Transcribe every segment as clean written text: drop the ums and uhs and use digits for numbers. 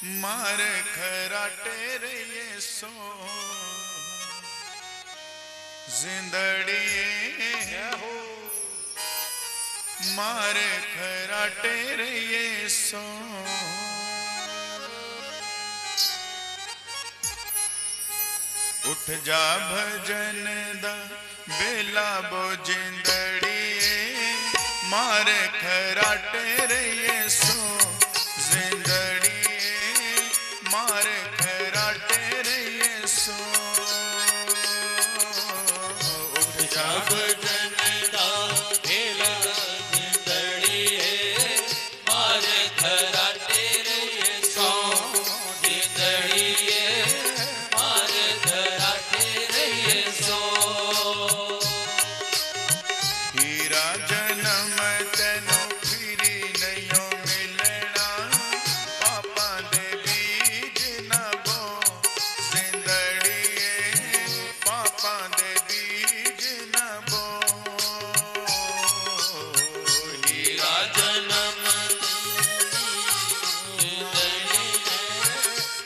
मारे खराटे रहिए सो जिंदड़ी मारे खराटे रहिए सो उठ जा भजन दा बेला बो जिंदड़िए मारे खराटे रहिए सो जिंदड़िए मारे खराटे रहिए सो उठ जा भजन दा बेला जिंदड़िए मारे खराटे रहिए सो जिंदड़िए हीरा जन्म तेनो फिरी नहीं मिलना पापा दे बीज न बो जिंदड़िए पापा दे बीज न बो हीरा जन्म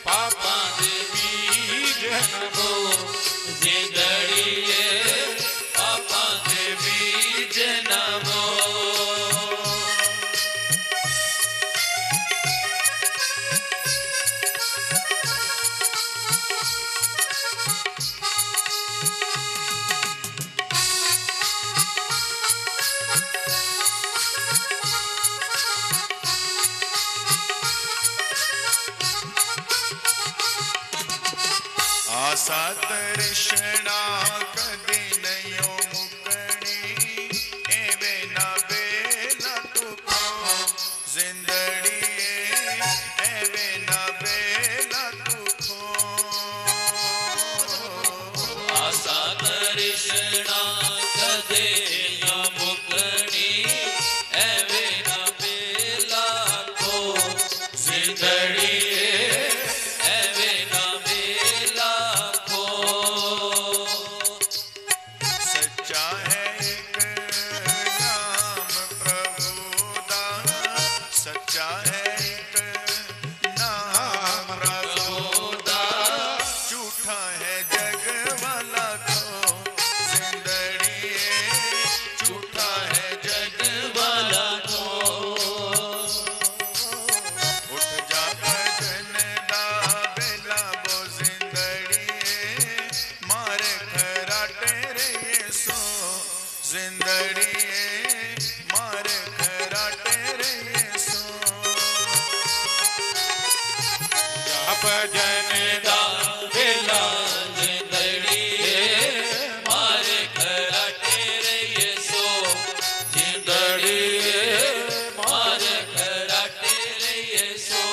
पापा दे बीज न बो जिंदड़िए पापा दे बीज न बो आशा तृष्णा कदी नहीं मुकनी एवे ना बेला तुको जिंदड़िए एवे ना बेला तुको आशा तृष्णा कदी न मुकनी एवे ना बेला को जिंदड़िए एवे ना सच्चा है एक नाम प्रभु दा सच्चा है एक नाम प्रभु दा झूठा है जग वाला को जिंदड़िए झूठा है जग वाला को उठ जा भजन दा बेला बो जिंदड़िए मारे खराटे रहिए सो जिंदड़िए मारे खराटे रहिए सो भजन दा बेला जिंदड़िए मारे खराटे रहिए सो जिंदड़िए मारे खराटे रहिए सो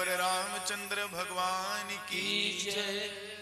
सियावर रामचंद्र भगवान की जय।